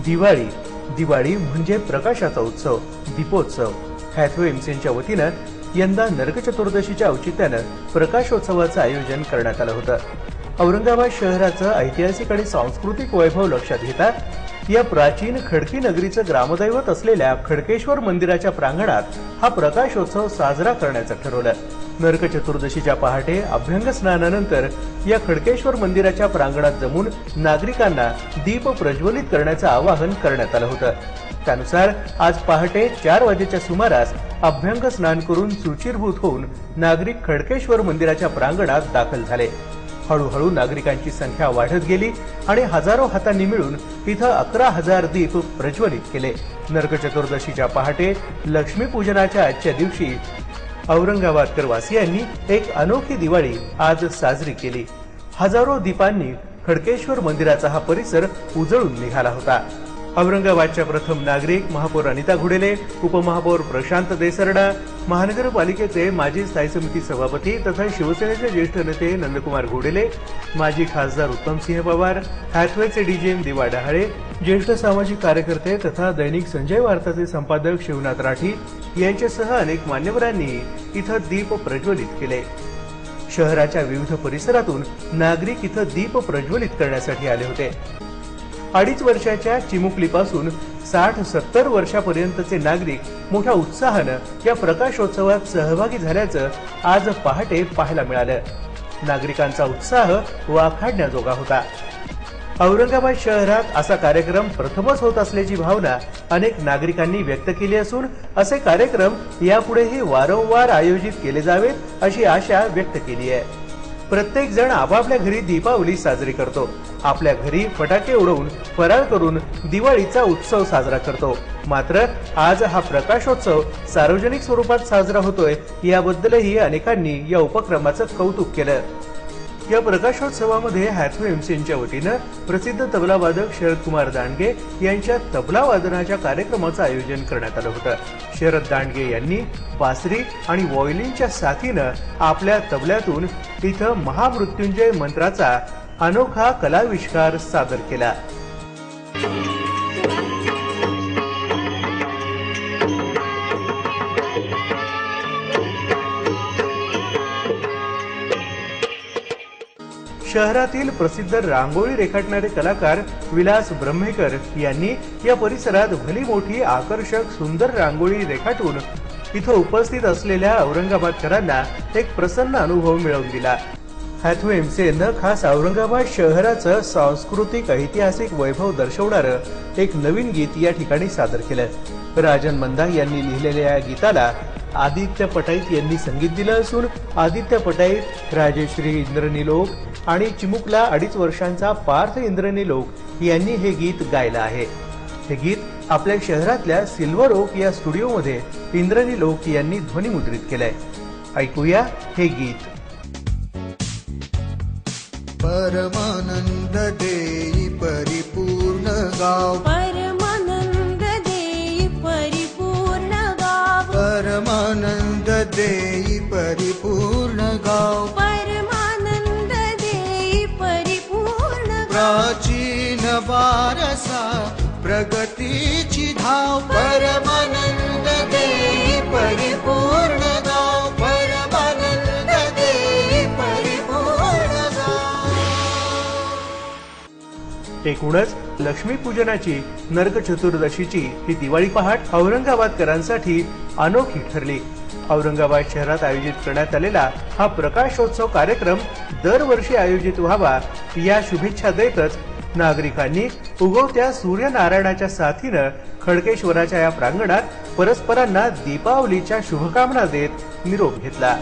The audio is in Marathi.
दिवाळी दिवाळी म्हणजे प्रकाशाचा उत्सव, दीपोत्सव. हॅथवे एमसीएनच्या वतीनं यंदा नरक चतुर्दशीच्या औचित्यानं प्रकाशोत्सवाचं आयोजन करण्यात आलं होतं. औरंगाबाद शहराचं ऐतिहासिक आणि सांस्कृतिक वैभव लक्षात घेता या प्राचीन खडकी नगरीचं ग्रामदैवत असलेल्या खडकेश्वर मंदिराच्या प्रांगणात हा प्रकाशोत्सव साजरा करण्याचं ठरवलं. नरक चतुर्दशीच्या पहाटे अभ्यंग स्नानानंतर या खडकेश्वर मंदिराच्या प्रांगणात जमून नागरिकांना दीप प्रज्वलित करण्याचं आवाहन करण्यात आलं होतं. त्यानुसार आज पहाटे 4 वाजेच्या सुमारास अभ्यंग स्नान करून शुचिर्भूत होऊन नागरिक खडकेश्वर मंदिराच्या प्रांगणात दाखल झाले. हळूहळू नागरिकांची संख्या वाढत गेली आणि हजारो हातांनी मिळून इथं 11,000 दीप प्रज्वलित केले. नरक चतुर्दशीच्या पहाटे लक्ष्मीपूजनाच्या आजच्या दिवशी औरंगाबादकर वासियांनी एक अनोखी दिवाळी आज साजरी केली. हजारो दीपांनी खडकेश्वर मंदिराचा हा परिसर उजळून निघाला होता. औरंगाबादच्या प्रथम नागरिक महापौर अनिता घुडेले, उपमहापौर प्रशांत देसरडा, महानगरपालिकेचे माजी स्थायी समिती सभापती तथा शिवसेनेचे ज्येष्ठ नेते नंदकुमार घोडेले, माजी खासदार उत्तमसिंह पवार, हॅथवेचे डीजीएम दिवा डहाळे, ज्येष्ठ सामाजिक कार्यकर्ते तथा दैनिक संजय वार्ताचे संपादक शिवनाथ राठी यांच्यासह अनेक मान्यवरांनी इथं दीप प्रज्वलित केले. शहराच्या विविध परिसरातून नागरिक इथं दीप प्रज्वलित करण्यासाठी आले होते. 2.5 वर्षाच्या चिमुकलीपासून 60-70 वर्षापर्यंतचे नागरिक मोठ्या उत्साहानं या प्रकाशोत्सवात सहभागी झाल्याचं आज पहाटे पाहायला मिळालं. नागरिकांचा उत्साह वाखाणण्याजोगा होता. औरंगाबाद शहरात असा कार्यक्रम प्रथमच होत असल्याची भावना अनेक नागरिकांनी व्यक्त केली असून असे कार्यक्रम यापुढेही वारंवार आयोजित केले जावेत अशी आशा व्यक्त केली आहे. प्रत्येक जण आपापल्या घरी दीपावली साजरी करतो, आपल्या घरी फटाके उडवून फराळ करून दिवाळीचा उत्सव साजरा करतो. मात्र आज हा प्रकाशोत्सव सार्वजनिक स्वरूपात साजरा होतोय याबद्दलही अनेकांनी या उपक्रमाचं कौतुक केलं. या प्रकाशोत्सवामध्ये हॅथवे एमसीएनच्या वतीनं प्रसिद्ध तबलावादक शरद कुमार दांडगे यांच्या तबला वादनाच्या कार्यक्रमाचं आयोजन करण्यात आलं होतं. शरद दांडगे यांनी बासरी आणि व्हायोलिनच्या साथीनं आपल्या तबल्यातून इथं महामृत्युंजय मंत्राचा अनोखा कलाविष्कार सादर केला. शहरातील प्रसिद्ध रांगोळी रेखाटणारे कलाकार विलास ब्रह्मेकर यांनी या परिसरात भली मोठी आकर्षक सुंदर रांगोळी रेखाटून इथं उपस्थित असलेल्या औरंगाबादकरांना एक प्रसन्न अनुभव मिळवून दिला. हॅथवे एमसीएननं खास औरंगाबाद शहराचं सांस्कृतिक ऐतिहासिक वैभव दर्शवणारं एक नवीन गीत या ठिकाणी सादर केलं. राजन मंदा यांनी लिहिलेल्या या गीताला आदित्य पटाईत यांनी संगीत दिलं असून आदित्य पटाईत, राजेश्री इंद्रनिलोक आणि चिमुकला 2.5 वर्षांचा पार्थ इंद्रनिलोक यांनी हे गीत गायलं आहे. हे गीत आपल्या शहरातल्या सिल्वर ओक या स्टुडिओमध्ये इंद्रनिलोक यांनी ध्वनिमुद्रित केलंय. ऐकूया हे गीत. परमानंद देई परिपूर्ण गाव, परमानंद देई परिपूर्ण गाव, परमानंद देई परिपूर्ण गाव, परमानंद देई परिपूर्ण गाव, प्राचीन वारसा प्रगतीची धाव, परमानंद देई परिपूर्ण गाव, परमानंद देई परिपूर्ण गाव. एकूणच लक्ष्मीपूजनाची नरक चतुर्दशीची ही दिवाळी पहाट औरंगाबादकरांसाठी अनोखी ठरली. औरंगाबाद शहरात आयोजित करण्यात आलेला हा प्रकाशोत्सव कार्यक्रम दरवर्षी आयोजित व्हावा या शुभेच्छा देतच नागरिकांनी उगवत्या सूर्यनारायणाच्या साथीनं खडकेश्वराच्या या प्रांगणात परस्परांना दीपावलीच्या शुभकामना देत निरोप घेतला.